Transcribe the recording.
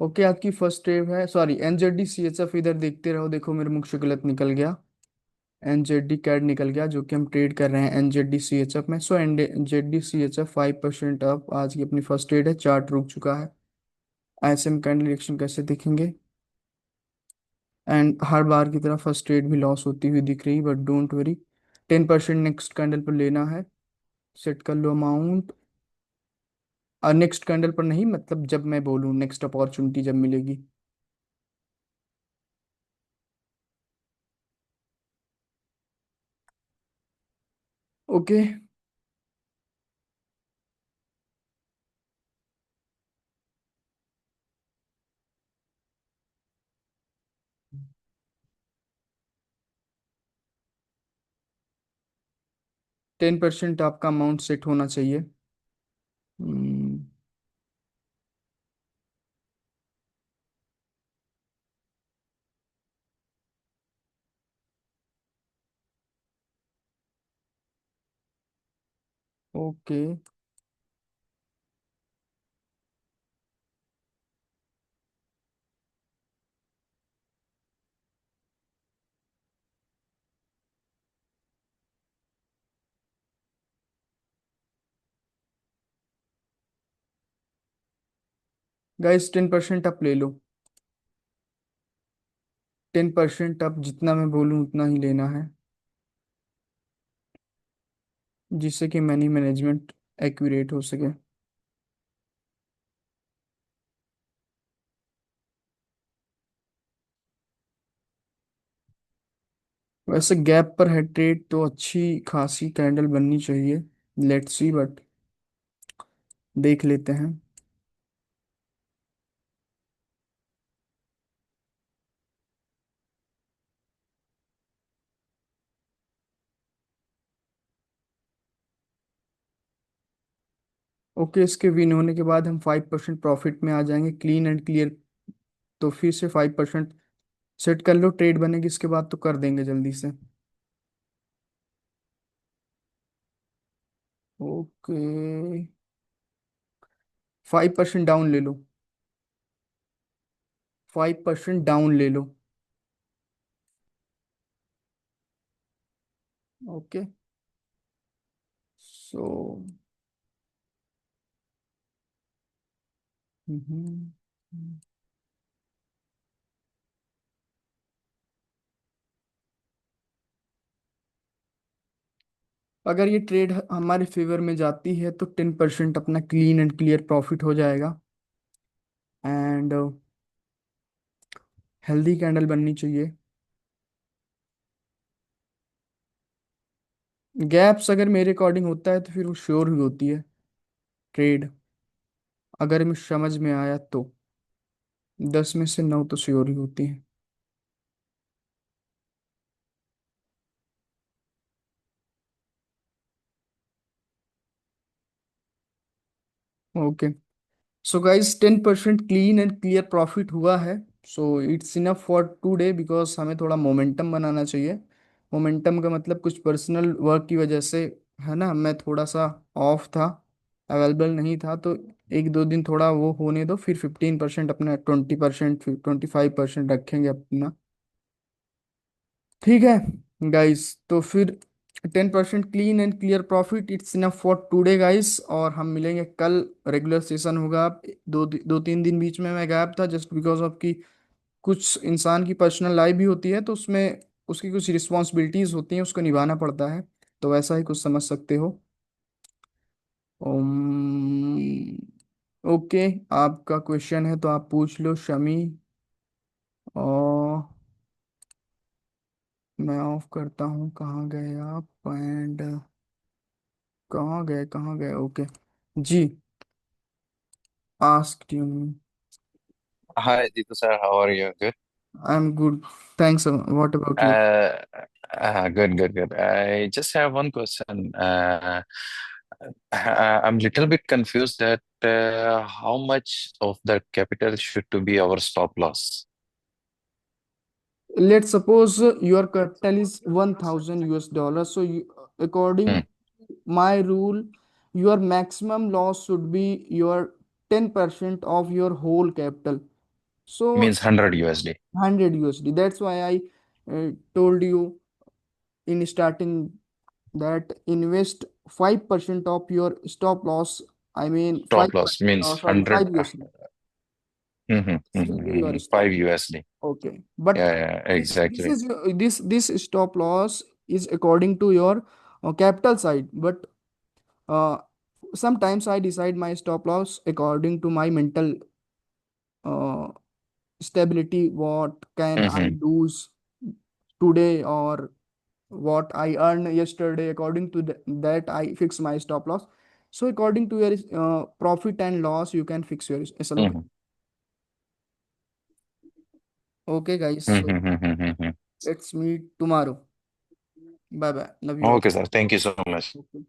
Okay, आपकी first trade है, sorry, NZD C H F. इधर देखते रहो, देखो मेरे मुख से गलत निकल गया। एनजेडी कैड निकल गया, जो कि हम ट्रेड कर रहे हैं एनजेडी सी एच एफ में। सो NZD C H F 5% up, आज की अपनी फर्स्ट ट्रेड है, चार्ट रुक चुका है। आईएसएम कैंडल रिएक्शन कैसे दिखेंगे? एंड हर बार की तरह फर्स्ट ट्रेड भी लॉस होती हुई दिख रही, but don't worry. 10% next candle पर लेना है। सेट कर लो अमाउंट। नेक्स्ट कैंडल पर नहीं, मतलब जब मैं बोलूँ नेक्स्ट अपॉर्चुनिटी जब मिलेगी। ओके। 10% आपका अमाउंट सेट होना चाहिए। हम्म। ओके गाइस, 10% आप ले लो। 10% आप जितना मैं बोलूँ उतना ही लेना है, जिससे कि मनी मैनेजमेंट एक्यूरेट हो सके। वैसे गैप पर हेड ट्रेड तो अच्छी खासी कैंडल बननी चाहिए। लेट्स सी, बट देख लेते हैं। ओके, इसके विन होने के बाद हम 5% प्रॉफिट में आ जाएंगे, क्लीन एंड क्लियर। तो फिर से 5% सेट कर लो, ट्रेड बनेगी इसके बाद तो कर देंगे जल्दी से। ओके, 5% डाउन ले लो। 5% डाउन ले लो। ओके। सो अगर ये ट्रेड हमारे फेवर में जाती है तो 10% अपना क्लीन एंड क्लियर प्रॉफिट हो जाएगा। एंड हेल्दी कैंडल बननी चाहिए। गैप्स अगर मेरे अकॉर्डिंग होता है तो फिर वो श्योर ही होती है ट्रेड, अगर मैं समझ में आया तो। 10 में से 9 तो श्योर ही होती है। Okay. So guys, 10% clean and clear profit हुआ है। So it's enough for today, because हमें थोड़ा मोमेंटम बनाना चाहिए। मोमेंटम का मतलब कुछ पर्सनल वर्क की वजह से, है ना, मैं थोड़ा सा ऑफ था, अवेलेबल नहीं था, तो 1-2 दिन थोड़ा वो होने दो, फिर 15% अपना, 20%, फिर 25% रखेंगे अपना। ठीक है गाइस, तो फिर 10% clean and clear profit, it's enough for today guys. और हम मिलेंगे कल। रेगुलर सेशन होगा। 2-3 दिन बीच में मैं गायब था, जस्ट बिकॉज ऑफ कि कुछ इंसान की पर्सनल लाइफ भी होती है, तो उसमें उसकी कुछ रिस्पॉन्सिबिलिटीज होती हैं, उसको निभाना पड़ता है। तो वैसा ही कुछ समझ सकते हो। ओके, आपका क्वेश्चन है तो आप पूछ लो शमी। और मैं ऑफ करता हूँ, कहाँ गए आप? एंड कहाँ गए? ओके जी, ask you. Hi, Jitu sir. How are you? Good. I am good, thanks. What about you? Uh, Good, good, good. I just have one question. I'm little bit confused that how much of the capital should to be our stop loss? Let's suppose your capital is 1000 US dollars. So according Hmm. to my rule, your maximum loss should be your 10% of your whole capital. So Means 100 USD. 100 USD. That's why I told you in starting that invest 5% of your stop loss. I mean Stop 5, loss means sorry, 100. 5 USD. This will be your stop. 5 USD. Okay, but Yeah, yeah, this exactly. is this stop loss is according to your capital side, but uh, sometimes I decide my stop loss according to my mental uh, stability. What can I Mm-hmm. lose today, or what I earned yesterday? According to that, I fix my stop loss. So according to your profit and loss, you can fix your SLOP. Mm-hmm. Okay, guys. So Mm-hmm. let's meet tomorrow. Bye bye. Love you all. Okay, sir. Thank you so much. Okay.